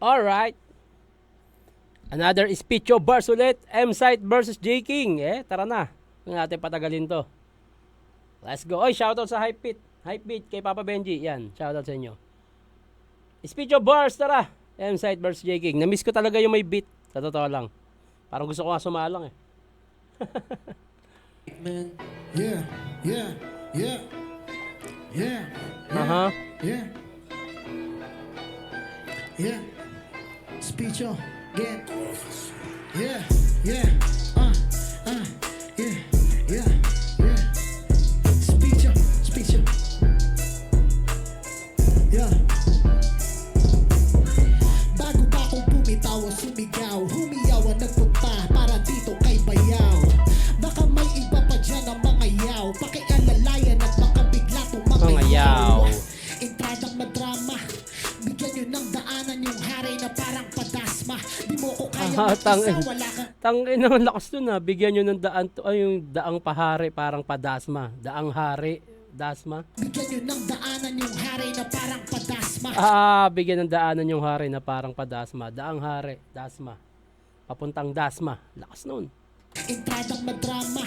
Alright. Another Speecho Bars ulit. M-Site versus J King. Tara na. Huwag natin patagalin to. Let's go. Oy, shoutout sa Hypebeat. Hypebeat kay Papa Benji. Yan, shoutout sa inyo. Speecho Bars, tara. M-Site versus J King. Na-miss ko talaga yung may beat. Sa totoo lang. Parang gusto ko nga sumalang Man. Yeah, yeah, yeah, yeah, Aha. yeah, yeah. Speecho, get. Yeah, yeah, yeah, yeah, yeah. Speecho, speecho. Yeah. Bago pa akong bumitaw o sumigaw, humiyaw ang nagpunta para dito kay Bayaw. Baka may iba pa dyan ang mga yaw, pakialalayan at baka bigla itong mga yaw. Entradang madrama, bigyan nyo ng daanan yung hari na parang padasma. Di mo ko kaya mag-isa, wala kang... Tangin naman lakas dun bigyan nyo ng daan to, ay yung daang pahari parang padasma. Daang hari, dasma. Bigyan nyo ng daanan yung hari na parang padasma. Bigyan ng daanan yung hari na parang padasma. Daang hari, dasma. Papuntang dasma. Lakas nun. Entradang madrama,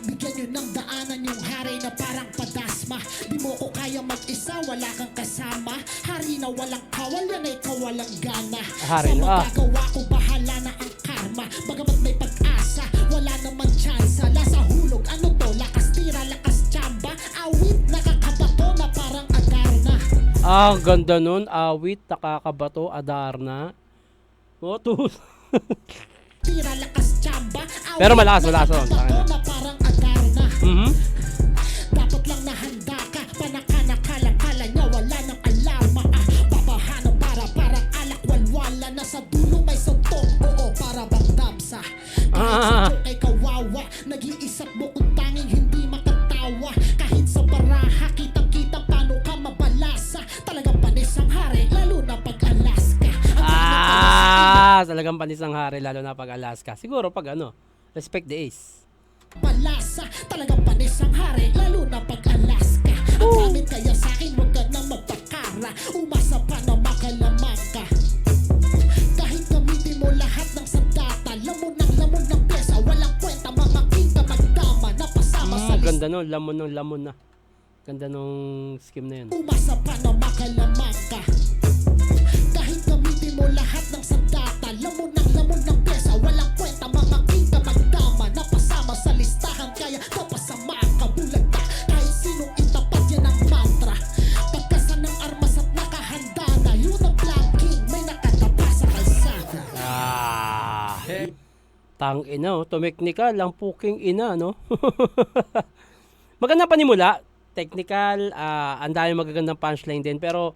bigyan nyo ng daanan yung hari na parang padasma. Di mo ko kaya mag-isa, wala kang kasama. Hari na walang kawal, yan ay kawalang gana. Hari Sa na, magagawa ko, bahala na ang karma. Bagamat may pag-asa, wala naman tsansa. Lasa hulog, ano to? Lakas tira, lakas tsamba. Awit, nakakabato na parang Adarna. Ganda nun. Awit, nakakabato, Adarna. Motus. Tira, lakas tsamba. Awit, Pero malakas nun. nakakabato na parang Adarna. Mhm. Dapat lang nahanda ka, panakala-kala niya wala nang alarma. Babaha ng parang alak walwala. Nasa dulo may suntok, oo, para bang damsa. Kahit sa joke ay kawawa, nag-iisip mo kung tanging hindi makatawa. Kahit sa baraha, kitang-kita paano ka mabalasa. Talagang panis ang hari, lalo na pag Alaska. Talagang panis ang hari lalo na pag Alaska. Siguro pag respect the ace. Balasa, talagang panis ang hari, lalo na pag Alaska. Ang gamit kaya sa'kin, huwag ka nang magpakara. Umasa pa na makalamang ka. Kahit gamitin mo lahat ng sandata, lamon ng pyesa, walang kwenta, mga king ka magdama. Napasama sa list. Ganda nun, lamon na. Ganda nung scheme na yun. Umasa pa na makalamang ka. Kahit gamitin mo lahat ng sandata, lamon ng pyesa, walang kwenta, mga king ka magdama. Napasama sa listahan, kaya napasama ka, bulag ka. Kahit sinong itapat yan ang mantra. Pagkasa ng armas at nakahanda na, yun ang Black King, may nakatapa sa kalsada. Tang ina, tumeknikal ang puking ina, no? Maganda panimula, technical, ang dami magagandang punchline din, pero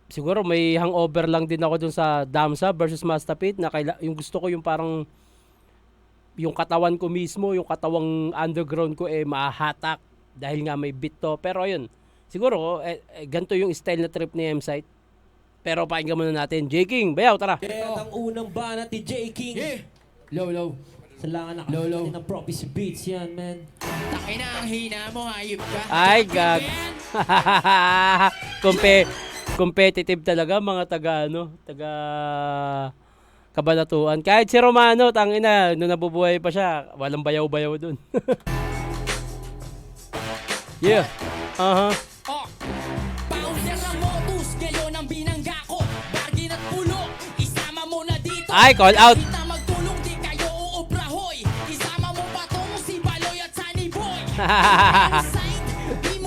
siguro may hangover lang din ako dun sa Damsa versus Mastapit na yung gusto ko yung parang yung katawan ko mismo, yung katawang underground ko mahahatak dahil nga may beat to. Pero ayun, siguro ganito yung style na trip ni M-Site. Pero pakinggan muna natin. J King, bayaw, tara. Ang unang banat ni J King. Low. Salangan nakakita ng Prophecy Beats yan, man. Takina ang hina mo, hayop ka. Ay, gag. Competitive talaga mga taga Kabanatuan. Kahit si Romano, tangina, nung nabubuhay pa siya, walang bayaw-bayaw dun. Yeah. Oh, bouncer ng modus, ngayon ang binangga ko. Bargain at ulo, isama mo na dito. Ay, call out. Kita magtulong, di kayo uubrahoy. Isama mo pa tong si Baloy at Sunny Boy.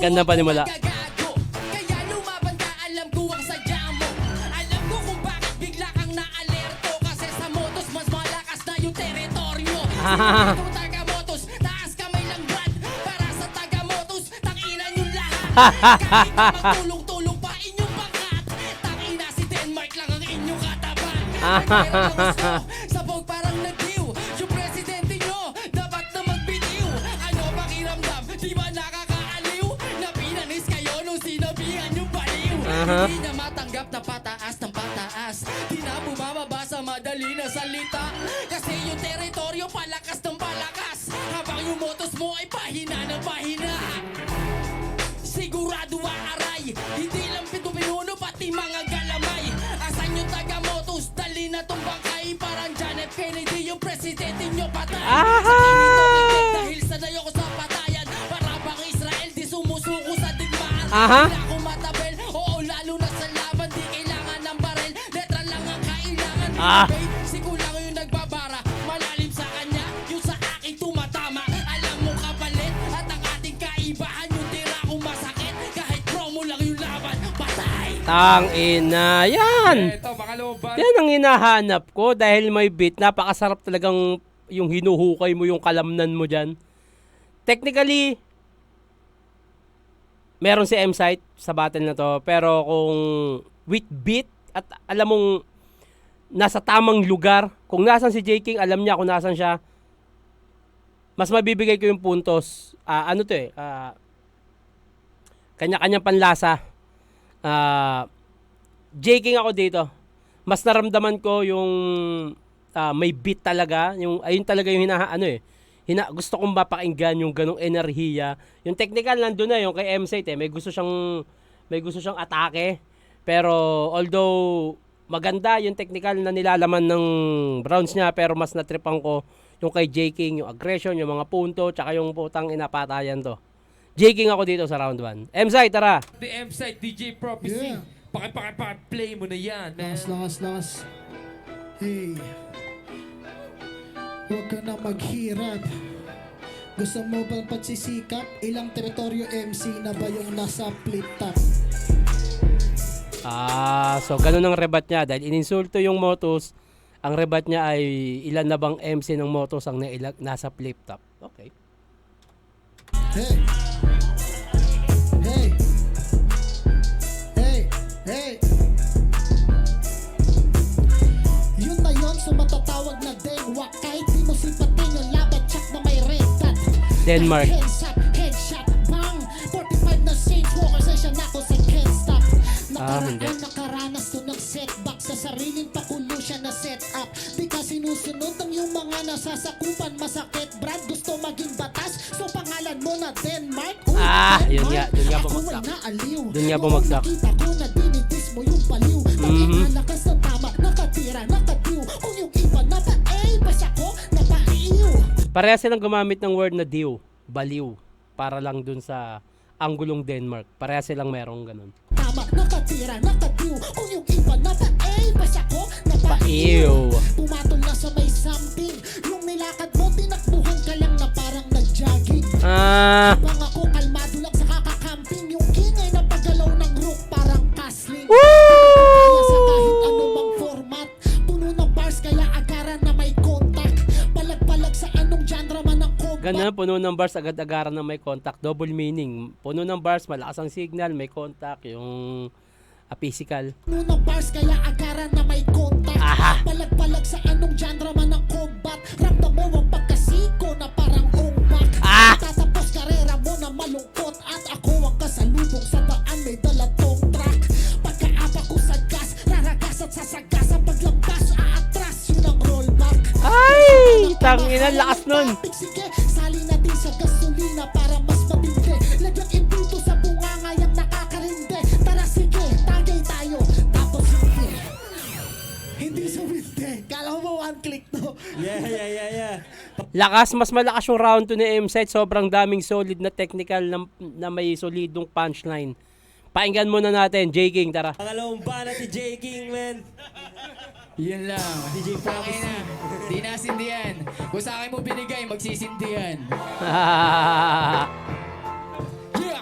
Ganda pa ni Mula. Kaya lumaban ka, alam ko ang sadya mo. Alam ko kung bakit bigla kang naalerto. Kasi sa motos, mas malakas na yung teritoryo. Kung taga-motos, taas kamay lang brad. Para sa taga-motos, tanginan yung lahat. Kahit na magtulong-tulong pa inyong pangkat. Tangina si Denmark lang ang inyong katapat. Sabog parang nag-dew. Yung presidente nyo, dapat na magbitiw. Ano pakiramdam, di ba nakakaaliw? Na pinanis kayo nung sinabihan yung baliw. Hindi na matanggap na pataas ng pataas. Di na bumababa sa madali na salita. Kasi yung teritoryo palakas ng palakas. Habang yung motos mo ay pahina ng pahina. Sigurado aaray, hindi lang pito pinuno pati mga galamay. As presidente nyo patay. Aha! Sa init dahil sanay ako sa patayan. Para bang Israel di sumusuko sa digmaan. Aha. Hindi ako matabel, oo lalo na sa laban. Di kailangan ng barel, letra lang ang kailangan. Ah. Sigo lang yung nagbabara, malalim sa kanya, yung sa akin tumatama. Alam mo kapalit, at ang ating kaibahan. Yung tira ko masakit, kahit promo lang yung laban. Patay! Tangina, yan. Ito, pangalawang band. Yan ang hinahanap ko dahil may beat. Napakasarap talagang yung hinuhukay mo, yung kalamnan mo dyan. Technically, meron si M-Site sa battle na to. Pero kung with beat at alam mong nasa tamang lugar, kung nasan si J. King, alam niya kung nasan siya, mas mabibigay ko yung puntos. Ano to eh, kanya-kanyang panlasa. J. King ako dito. Mas naramdaman ko yung may beat talaga, yung ayun talaga yung gusto kong mapakinggan yung ganong enerhiya. Yung technical nandun na yung kay M-Site may gusto siyang atake. Pero although maganda yung technical na nilalaman ng rounds niya, pero mas natripan ko yung kay J. King, yung aggression, yung mga punto, tsaka yung putang inapatayan to. J. King ako dito sa round 1. M-Site, tara! The M-Site, DJ Prophecy. Yeah. Play mo na yan, man. Lakas. Hey. Huwag ka na maghirap. Gusto mo bang pagsisikap? Ilang teritoryo MC na ba yung nasa flip top? So ganun ang rebat niya. Dahil ininsulto yung Motus, ang rebat niya ay ilan na bang MC ng Motus ang nasa flip top. Okay. Hey. Hey. Hey. Hey. Yun na yun, so matatawag na Denwa. Kahit di mo sipatin yung laban, check na may red dot. Denmark. Headshot, bang 45 na Saints Walker, sa siya na ako sa can't stop. Hindi. Nakaranas to ng setback. Sa sariling pakulo siya na set up. Di ka sinusunod ng yung mga nasasakupan. Masakit Brad, gusto maging batas. So pangalan mo na Denmark. Yun nga, dun nga bumagsak. Dun nga bumagsak. Nakita ko na dinidis mo yung baliw. Pag-inalakas ng tama, nakatira, nakadiw. Kung yung iba napa-ay, basta ko napaiiw. Pareha silang gumamit ng word na diw, baliw, para lang dun sa anggulong Denmark. Pareha silang merong ganun. Tama, nakatira, nakadiw. Kung yung iba napa-ay, basta ko napaiiw. Paiw. Pumatol na sa may something. Yung nilakad mo, tinakbuhan ka lang na parang nag-jogging. Habang ako, kalmado lang sa kakakamping. Yung ingay na paggalaw ng rook, parang castling. Kaya sa kahit anumang format. Puno ng bars, kaya agaran na may contact. Palag-palag sa anong genre man ang combat. Ganun, puno ng bars, agad-agaran na may contact. Double meaning. Puno ng bars, malakas ang signal, may contact. Yung physical. Puno ng bars, kaya agaran na may contact. Palag-palag sa anong genre man ang combat. Ramdam mo ang pagkasiko na parang ombak. Tatapos karera mo na malungkot. At ako ang kasalubong sa daan, may dalatong track. Pagkaapa ko sa gas, raragas at sasagas. Ang paglabas, aatras, yun ang rollback. Ay! Tangina, lakas nun! Sige, sali natin sa gasolina para mas mabindi. Lagyang impulto sa bunganga yung nakakarindi. Tara sige, tagay tayo, tapos hindi. Hindi sa windi. Kala mo one click no? Yeah. Lakas, mas malakas yung round 2 ni M-Site. Sobrang daming solid na technical na may solidong punchline. Pakinggan muna natin, J. King, tara. Pangalawang band ni J. King, man. Yun lang. DJ Okay Prophecy. na. Di nasindihan. Kung sa akin mo binigay, magsisindihan. Yeah!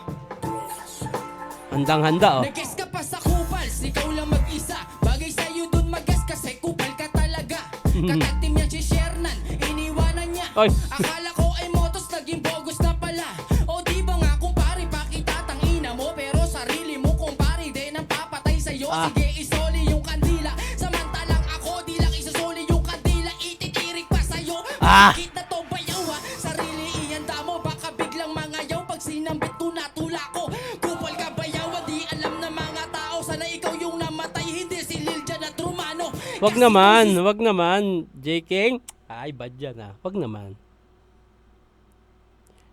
Handang-handa, oh. Nag-guess ka pa sa kupals, ikaw lang mag-isa. Bagay sa'yo dun mag-guess kasi kupal ka talaga. Katagtim niya si Shernan, iniwanan niya. Oy. Akala ko ay motos, naging bogus na pala. O di ba nga kumpare, pakita tangina mo. Pero sarili mo kumpare, din ang papatay sa'yo. Sige, isoli yung kandila. Samantalang ako, di lang isasoli yung kandila. Ititirik pa sa'yo. Bakit na to bayaw ha? Sarili ihanda mo, baka biglang mangayaw. Pag sinambit ko natula ko. Kupal ka bayaw, di alam na mga tao. Sana ikaw yung namatay, hindi si Liljan at Romano. Wag naman, J. King. Ay, bad yan, Wag naman.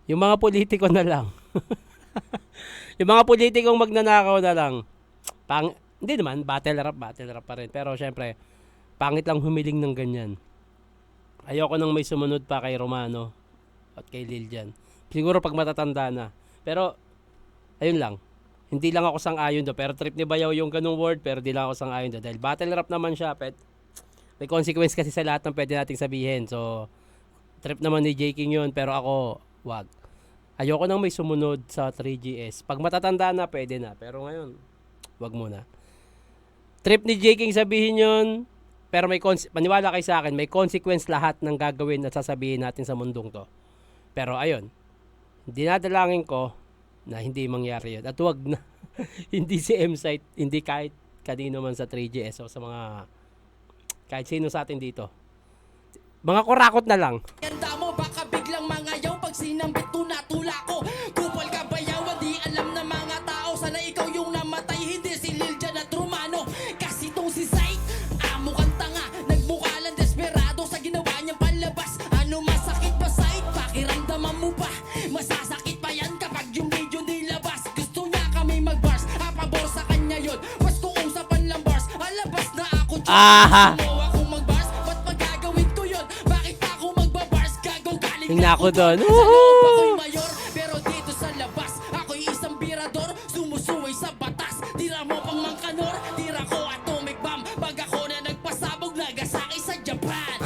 Yung mga politiko na lang. Yung mga politikong magnanakaw na lang. Hindi naman, battle rap pa rin. Pero syempre, pangit lang humiling ng ganyan. Ayoko nang may sumunod pa kay Romano at kay Lilian. Siguro pag matatanda na. Pero, ayun lang. Hindi lang ako sang-ayon do. Pero trip ni Bayaw yung ganung word, pero di lang ako sang-ayon do. Dahil battle rap naman siya, pet. May consequence kasi sa lahat ng pwede nating sabihin. So, trip naman ni J. King yun, pero ako, wag. Ayoko nang may sumunod sa 3GS. Pag matatanda na, pwede na. Pero ngayon, wag muna. Trip ni J. King sabihin yun, pero maniwala kayo sa akin, may consequence lahat ng gagawin at sasabihin natin sa mundong to. Pero ayun, dinadalangin ko na hindi mangyari yun. At wag na, hindi si M-Site, hindi kahit kanino man sa 3GS o sa mga, kahit sino sa atin dito. Mga kurakot na lang. Ganda mo, baka biglang mangayaw pag sinambit ko na tula ko. Kupal ka bayaw, di alam na mga tao. Sana ikaw yung namatay, hindi si Lilian at Romano. Kasi tong si Zayt, amo kang tanga. Nagmukha lang desperado sa ginawa niyang palabas. Ano masakit ba Zayt? Pakiramdaman mo ba? Masasakit pa yan kapag yung video nilabas. Gusto niya kami mag-bars, apabor sa kanya yun. Mas kung usapan lang bars, alabas na ako dyan. Aha! Gusto akong mag-bars, ba't magagawin ko yun? Bakit pa ako magbabars? Gago galing Tingnan ako doon. Sa loob ako'y mayor, pero dito sa labas ako'y isang birador, sumusuway sa batas. Tira mo pang mangkanor, tira ko atomic bomb. Pag ako na nagpasabog, Nagasaki sa Japan.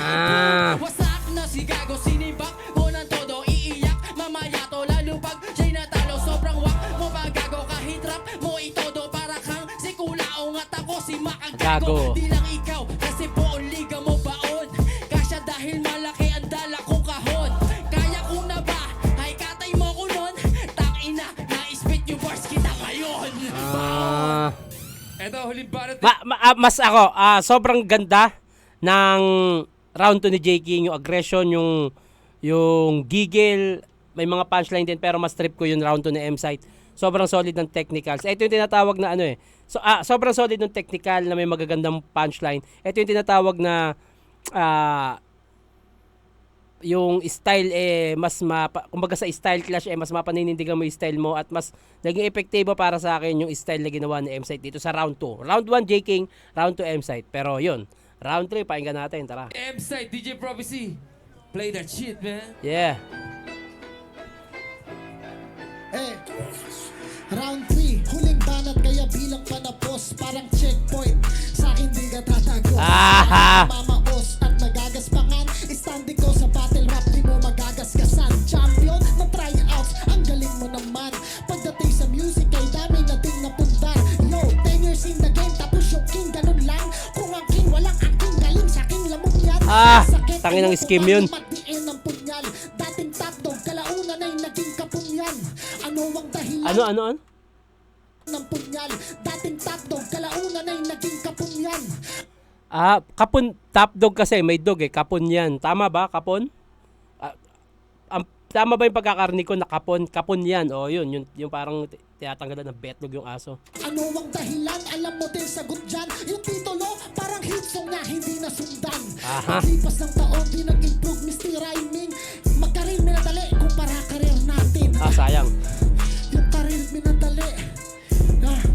Wasak na si Gago, sinibak ko ng todo, iiyak. Mamaya to lalo pag siya'y natalo, sobrang wak mo pa Gago. Kahit rap mo itodo, para kang si Kulaong at ako si Makang Gago. Gago. Di lang ikaw, kasi buong liga mo baon. Kasya dahil malaki ang dala kong kahon. Kaya ko na ba? Ay katay mo ko nun. Tangina, na-spit yung bars kita ngayon. Eto, huling banat. Mas ako, sobrang ganda ng round 2 ni J. King, yung aggression, yung giggle, may mga punchline din, pero mas trip ko yung round 2 ni M-Site. Sobrang solid ng technicals. Ito yung tinatawag na ano eh. So, sobrang solid ng technical na may magagandang punchline. Ito yung tinatawag na yung style kumbaga sa style clash mas mapaninindigan mo yung style mo at mas naging epektibo para sa akin yung style na ginawa ni M-Site dito sa round 2. Round 1 J. King, round 2 M-Site. Pero yun, round 3 pakinggan natin, tara. M-Site, DJ Prophecy. Play that shit, man. Yeah. Round 3, huling banat kaya bilang panapos. Parang checkpoint, sa akin di ka tatagos. Mamaos at magagaspangan. Istandi ko sa battle rap, di mo magagasgasan. Champion ng tryouts, ang galing mo naman. Pagdating sa music ay dami na ding napundar. Yo, 10 years in the game, tapos yung king ganun lang. Kung ang king walang acting, galing sa king lamok yan. Sakit, tangin ng ayoko scheme yun. madiin ng punyal. Dating top dog, kalaunan ay naging kapunyan. Ano ang dahilan? Ano? Ng punyal, dating top dog, kalaunan ay naging kapunyan. Kapon, top dog kasi, may dog eh, kapon yan. Tama ba, kapon? Tama ba yung pagkakarinig ko na kapon? Kapon yan, yun, yung parang tinatanggalan ng betlog yung aso. Ano ang dahilan? Alam mo din sagot dyan. Yung titulo, parang hit song na hindi nasundan. Paglipas ng taon, di nag-improve Mr. Rhyming. Magkarir minadali, kumpara karir natin. Sayang. Yung karir minadali.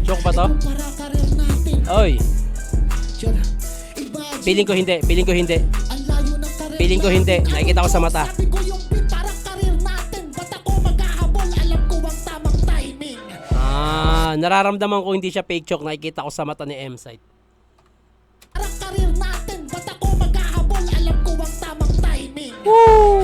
Joke ba to? Kumpara karir natin. Oy, Imagine, feeling ko hindi. ang layo ng karir Feeling ko hindi. natin. Nakikita ko sa mata. Sabi ko yung beat, parang karir natin. Ba't ako maghahabol? Alam ko ang tamang timing. Nararamdaman ko hindi siya fake choke, nakikita ko sa mata ni M-Site. Parang karir natin. Ba't ako maghahabol? Alam ko ang tamang timing.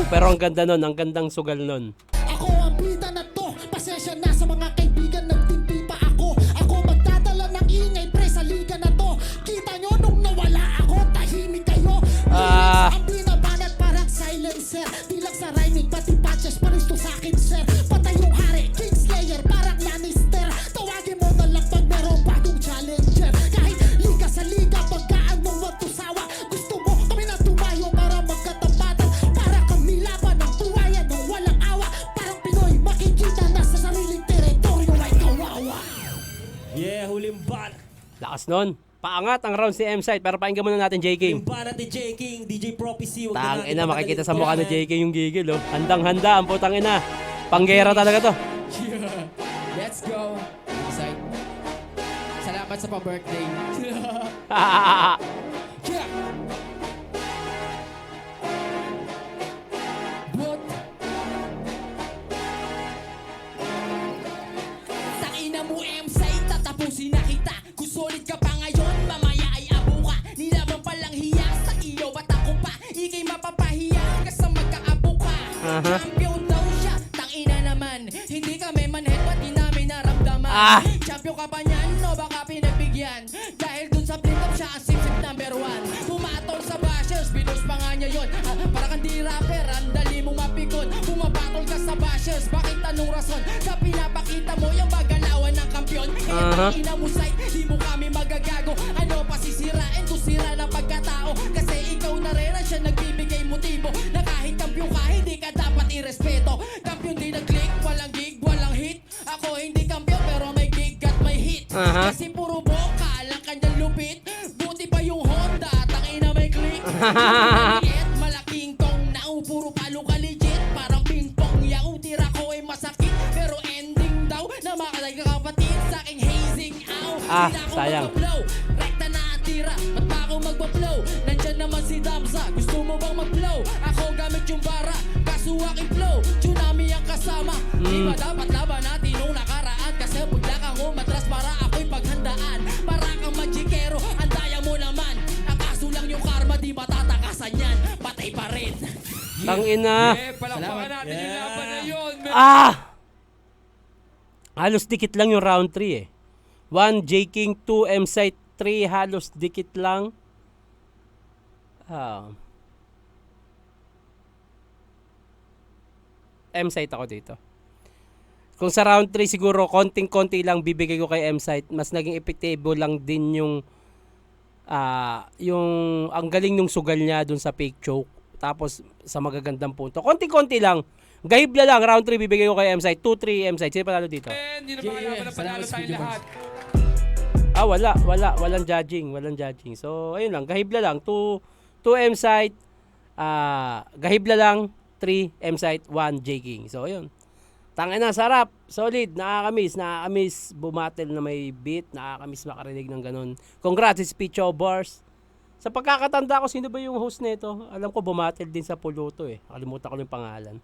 Pero ang ganda nun, ang gandang sugal nun. Ako ang bida na to. Pasensya na sa mga kaibigan, nagtimpi pa ako. Ako magdadala ng ingay pre sa liga na to. Kita nyo nung nawala ako, tahimik kayo. Ang binabanat parang silencer. Di lang sa rhyming, pati patches paristo sa akin sir. Patay yung hari, Kingslayer, parang Lannister. Tawagin mo na lang pag meron bagong challenger. Kahit liga sa liga, pagkaan mong matusawa. Gusto mo kami na tumayo para magkatapatan. Para kami laban ng buhayan ng walang awa. Parang Pinoy, makikita na sa sariling teritoryo ay kawawa. Yeah, huling banat. Lakas nun. Paangat ang round si M-Site, pero pakinggan muna natin J. King. Huling banat ni J. King, DJ Prophecy. Huwag Tang natin ina, makikita sa patagalin. mukha ni J. King yung gigil, oh. Handang-handa ang putang ina. Panggera talaga to. Let's go. Inside. Salamat sa pa-birthday. Champion daw siya, tangina naman. Hindi kami manhead, pati namin naramdaman. Champion ka ba niyan, no baka pinagbigyan? Dahil dun sa flip-up siya ang sip-sip number 1. Pumatol sa bashers, binus pa nga niya yun. Para kang di rapper, ang dali mong mapikon. Pumapatol ka sa bashers, bakit anong rason? Sa pinapakita mo yung bagalawan ng kampiyon. Kaya tangina mo site, di mo kami magagago. Ano pa sisirain kung sira ng pagkatao? Kasi ikaw na rin ang siya nagbibigay motibo na kahit kampiyon ka, hindi ka dapat irespeto. Kampiyon di nag-click, walang gig, walang hit. Ako hindi kampiyon pero may gig at may hit. Kasi puro boka lang kanyang lupit. Buti pa yung Honda, tangina may click. Maliit, malaking tong nao, puro palo ka legit. Parang ping-pong yaw, tira ko ay masakit. Pero ending daw na makalag ka kapatid sa aking hazing ow. Hindi na ako sayang. mag-blow, rekta na ang tira. Ba't pa ako magpa-blow? Nandyan naman si Damsa, gusto mo bang mag-blow? Ako gamit yung bara, kaso aking flow. Tsunami ang kasama, di ba dapat laban natin nung nakaraan? Kasi bigla kang umatras para ako'y paghandaan. Para kang magikero, ang daya mo naman. Ang kaso lang yung karma, di matatakasan yan. Patay pa rin. Tangina. Palakpakan natin yung laban na yun, man. Halos dikit lang yung round 3 eh. 1 J King, 2 M Site, 3 halos dikit lang. M Site ako dito. Kung sa round 3 siguro konting-konti lang bibigay ko kay M Site, mas naging epektibo lang din yung ang galing nung sugal niya dun sa fake choke. Tapos sa magagandang punto. Konting-konti lang. Gahibla lang, round 3 bibigay ko kay M Site. 2-3 M Site. Sino panalo dito? Man, yun ang mga laban na panalo tayong lahat. Walang judging. So, ayun lang, gahibla lang. 2 M Site, gahibla lang, 3 M Site, 1 J King. So, ayun. Tangina, sarap, solid, nakakamiss bumatel na may beat, nakakamiss makarinig ng ganun. Congrats, Speecho Bars. Sa pagkakatanda ko, sino ba yung host nito? Alam ko bumatel din sa Puluto eh. Nakalimutan ko yung pangalan.